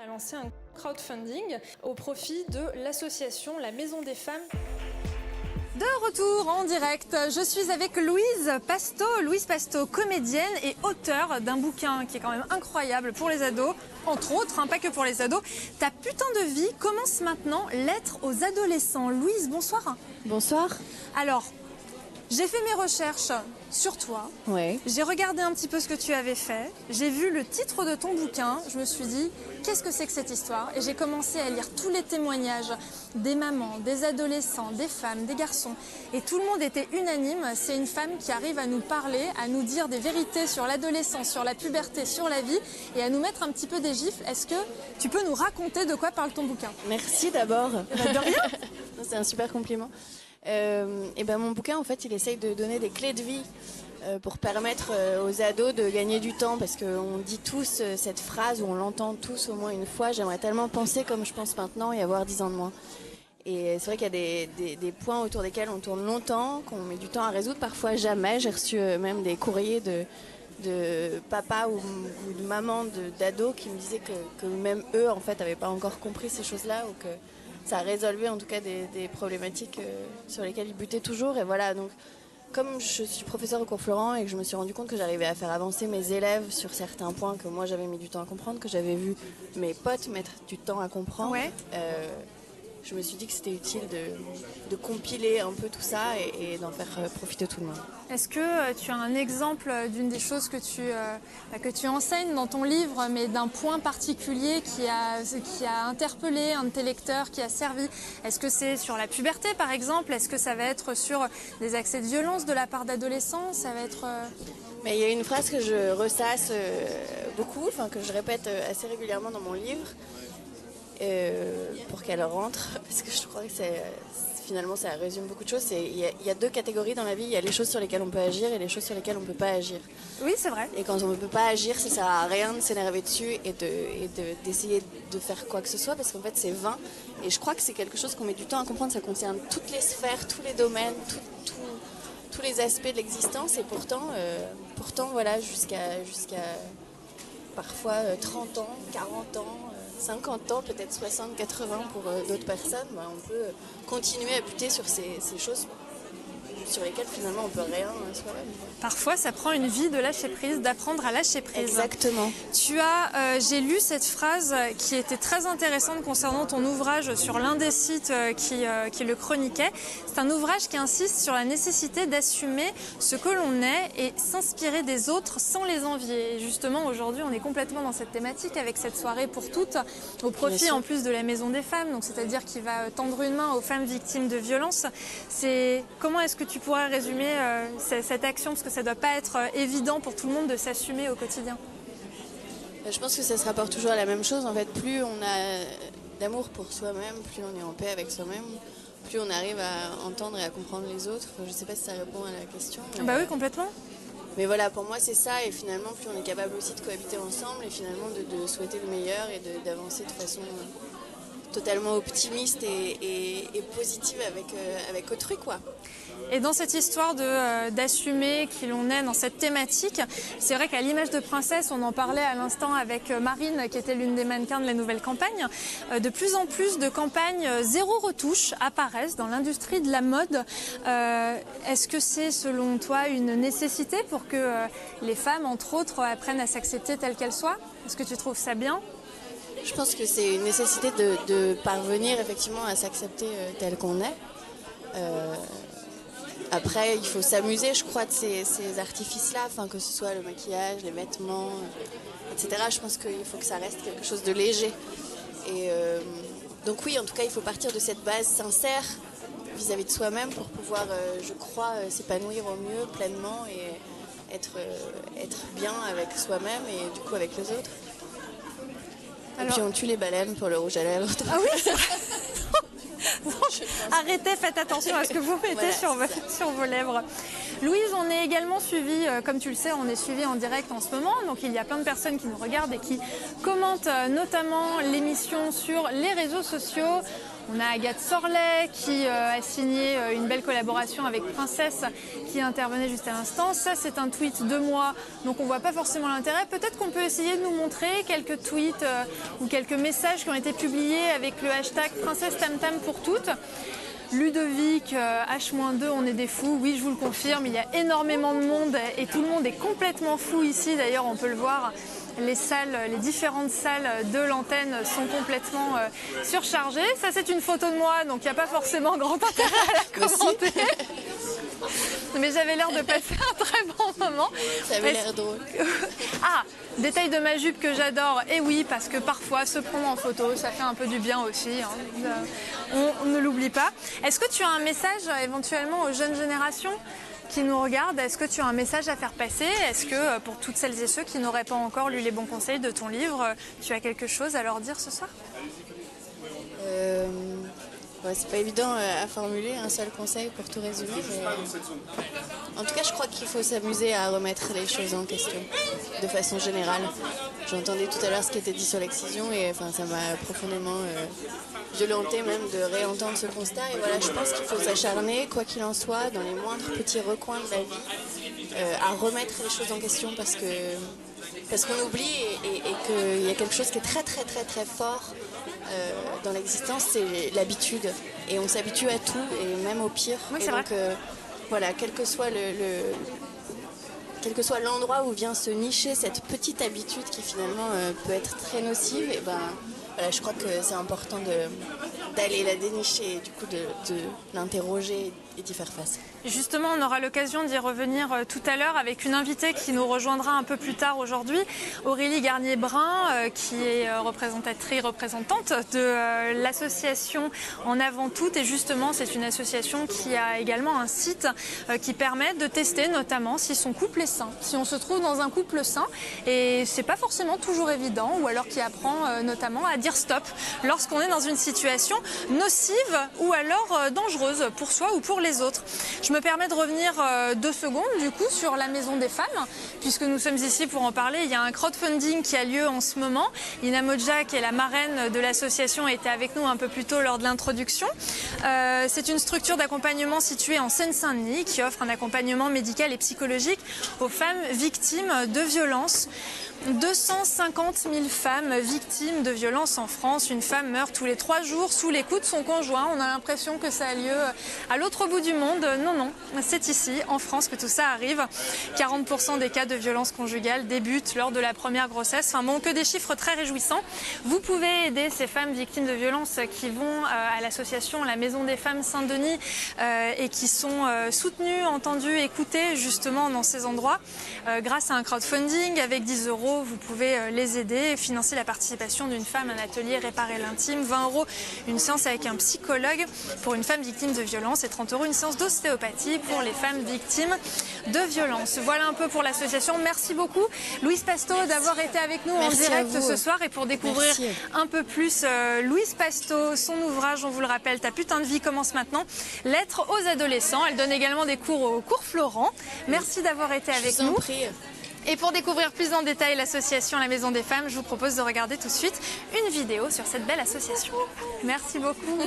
a lancé un crowdfunding au profit de l'association La Maison des Femmes. De retour en direct, je suis avec Louise Pasto, comédienne et auteure d'un bouquin qui est quand même incroyable pour les ados, entre autres, pas que pour les ados. Ta putain de vie commence maintenant, lettre aux adolescents. Louise, bonsoir. Bonsoir. Alors, j'ai fait mes recherches sur toi, Ouais. J'ai regardé un petit peu ce que tu avais fait, j'ai vu le titre de ton bouquin, je me suis dit, qu'est-ce que c'est que cette histoire? Et j'ai commencé à lire tous les témoignages des mamans, des adolescents, des femmes, des garçons. Et tout le monde était unanime, c'est une femme qui arrive à nous parler, à nous dire des vérités sur l'adolescence, sur la puberté, sur la vie, et à nous mettre un petit peu des gifles. Est-ce que tu peux nous raconter de quoi parle ton bouquin? Merci d'abord. De rien. C'est un super compliment. Et ben mon bouquin, en fait, il essaye de donner des clés de vie pour permettre aux ados de gagner du temps, parce qu'on dit tous cette phrase, ou on l'entend tous au moins une fois: j'aimerais tellement penser comme je pense maintenant et avoir 10 ans de moins. Et c'est vrai qu'il y a des points autour desquels on tourne longtemps, qu'on met du temps à résoudre, parfois jamais. J'ai reçu même des courriers de papa ou de maman d'ados qui me disaient que même eux, en fait, n'avaient pas encore compris ces choses-là, ou que ça résolvait en tout cas des problématiques sur lesquelles ils butaient toujours. Et voilà, donc comme je suis professeure au cours Florent et que je me suis rendu compte que j'arrivais à faire avancer mes élèves sur certains points que moi j'avais mis du temps à comprendre, que j'avais vu mes potes mettre du temps à comprendre, Ouais. Je me suis dit que c'était utile de compiler un peu tout ça et d'en faire profiter tout le monde. Est-ce que tu as un exemple d'une des choses que tu enseignes dans ton livre, mais d'un point particulier qui a interpellé un de tes lecteurs, qui a servi? Est-ce que c'est sur la puberté, par exemple? Est-ce que ça va être sur des accès de violence de la part d'adolescents? Ça va être... Mais il y a une phrase que je ressasse beaucoup, que je répète assez régulièrement dans mon livre, pour qu'elle rentre, parce que je crois que finalement ça résume beaucoup de choses. Il y a deux catégories dans la vie: il y a les choses sur lesquelles on peut agir et les choses sur lesquelles on ne peut pas agir. Oui, c'est vrai. Et quand on ne peut pas agir, ça sert à rien de s'énerver dessus et d'essayer de faire quoi que ce soit, parce qu'en fait c'est vain. Et je crois que c'est quelque chose qu'on met du temps à comprendre. Ça concerne toutes les sphères, tous les domaines, tous les aspects de l'existence. Et pourtant voilà, jusqu'à parfois 30 ans, 40 ans, 50 ans, peut-être 60, 80 pour d'autres personnes, on peut continuer à buter sur ces choses sur lesquelles finalement on peut rien soi-même. Parfois, ça prend une vie de lâcher prise, d'apprendre à lâcher prise. Exactement. J'ai lu cette phrase qui était très intéressante concernant ton ouvrage sur l'un des sites qui le chroniquait. C'est un ouvrage qui insiste sur la nécessité d'assumer ce que l'on est et s'inspirer des autres sans les envier. Et justement, aujourd'hui, on est complètement dans cette thématique avec cette soirée pour toutes, au profit en plus de la Maison des Femmes, donc c'est-à-dire qui va tendre une main aux femmes victimes de violences. Comment est-ce que tu pourrais résumer cette action, parce que ça ne doit pas être évident pour tout le monde de s'assumer au quotidien? Je pense que ça se rapporte toujours à la même chose. En fait, plus on a d'amour pour soi-même, plus on est en paix avec soi-même, plus on arrive à entendre et à comprendre les autres. Je ne sais pas si ça répond à la question. Bah oui, complètement. Mais voilà, pour moi c'est ça, et finalement plus on est capable aussi de cohabiter ensemble et finalement de souhaiter le meilleur et d'avancer de façon totalement optimiste et positive avec autrui, quoi. Et dans cette histoire d'assumer qui l'on est dans cette thématique, c'est vrai qu'à l'image de Princesse, on en parlait à l'instant avec Marine, qui était l'une des mannequins de la nouvelle campagne, de plus en plus de campagnes zéro retouche apparaissent dans l'industrie de la mode. Est-ce que c'est selon toi une nécessité pour que les femmes, entre autres, apprennent à s'accepter telles qu'elles soient? Est-ce que tu trouves ça bien? Je pense que c'est une nécessité de parvenir effectivement à s'accepter tel qu'on est. Après, il faut s'amuser, je crois, de ces artifices-là, que ce soit le maquillage, les vêtements, etc. Je pense qu'il faut que ça reste quelque chose de léger. Et donc oui, en tout cas, il faut partir de cette base sincère vis-à-vis de soi-même pour pouvoir, je crois, s'épanouir au mieux, pleinement, et être bien avec soi-même et du coup avec les autres. Et puis on tue les baleines pour le rouge à lèvres. Ah oui, c'est vrai. Arrêtez, faites attention à ce que vous mettez sur vos lèvres. Louise, on est également suivi, comme tu le sais, on est suivi en direct en ce moment, donc il y a plein de personnes qui nous regardent et qui commentent notamment l'émission sur les réseaux sociaux. On a Agathe Sorlet qui a signé une belle collaboration avec Princesse qui intervenait juste à l'instant. Ça, c'est un tweet de moi, donc on ne voit pas forcément l'intérêt. Peut-être qu'on peut essayer de nous montrer quelques tweets ou quelques messages qui ont été publiés avec le hashtag Princesse Tam Tam pour toutes. Ludovic, H-2, on est des fous. Oui, je vous le confirme, il y a énormément de monde et tout le monde est complètement fou ici. D'ailleurs, on peut le voir. Les différentes salles de l'antenne sont complètement surchargées. Ça, c'est une photo de moi, donc il n'y a pas forcément grand intérêt à la commenter. Mais j'avais l'air de passer un très bon moment. Ça avait l'air drôle. Ah, détail de ma jupe que j'adore. Et oui, parce que parfois, se prendre en photo, ça fait un peu du bien aussi. On ne l'oublie pas. Est-ce que tu as un message éventuellement aux jeunes générations qui nous regardent? Est-ce que tu as un message à faire passer? Est-ce que pour toutes celles et ceux qui n'auraient pas encore lu les bons conseils de ton livre, tu as quelque chose à leur dire ce soir? C'est pas évident à formuler un seul conseil pour tout résumer. En tout cas, je crois qu'il faut s'amuser à remettre les choses en question de façon générale. J'entendais tout à l'heure ce qui était dit sur l'excision et ça m'a profondément violenté même de réentendre ce constat. Et voilà, je pense qu'il faut s'acharner, quoi qu'il en soit, dans les moindres petits recoins de la vie, à remettre les choses en question parce qu'on oublie et qu'il y a quelque chose qui est très très très très fort dans l'existence, c'est l'habitude. Et on s'habitue à tout, et même au pire. Oui, et donc, voilà, quel que soit l'endroit où vient se nicher cette petite habitude qui finalement peut être très nocive, et voilà, je crois que c'est important d'aller la dénicher et du coup de l'interroger et d'y faire face. Justement, on aura l'occasion d'y revenir tout à l'heure avec une invitée qui nous rejoindra un peu plus tard aujourd'hui, Aurélie Garnier-Brun, qui est représentante de l'association En Avant Toutes. Et justement, c'est une association qui a également un site qui permet de tester notamment si son couple est sain, si on se trouve dans un couple sain. Et c'est pas forcément toujours évident, ou alors qui apprend notamment à dire stop lorsqu'on est dans une situation nocive ou alors dangereuse pour soi ou pour les autres. Je me permets de revenir 2 secondes du coup sur la Maison des Femmes, puisque nous sommes ici pour en parler. Il y a un crowdfunding qui a lieu en ce moment. Ina Modja, qui est la marraine de l'association, était avec nous un peu plus tôt lors de l'introduction. C'est une structure d'accompagnement située en Seine-Saint-Denis qui offre un accompagnement médical et psychologique aux femmes victimes de violences. 250 000 femmes victimes de violences en France. Une femme meurt tous les 3 jours sous les coups de son conjoint. On a l'impression que ça a lieu à l'autre bout du monde. Non, c'est ici, en France, que tout ça arrive. 40% des cas de violences conjugales débutent lors de la première grossesse. Que des chiffres très réjouissants. Vous pouvez aider ces femmes victimes de violences qui vont à l'association La Maison des Femmes Saint-Denis et qui sont soutenues, entendues, écoutées justement dans ces endroits grâce à un crowdfunding avec 10 €. Vous pouvez les aider et financer la participation d'une femme à un atelier Réparer l'intime, 20 € une séance avec un psychologue pour une femme victime de violence et 30 € une séance d'ostéopathie pour les femmes victimes de violence. Voilà un peu pour l'association. Merci beaucoup Louise Pasto d'avoir été avec nous en direct ce soir et pour découvrir un peu plus Louise Pasto, son ouvrage, on vous le rappelle, Ta putain de vie commence maintenant, Lettres aux adolescents. Elle donne également des cours au cours Florent. Merci d'avoir été avec nous. Et pour découvrir plus en détail l'association La Maison des Femmes, je vous propose de regarder tout de suite une vidéo sur cette belle association. Merci beaucoup.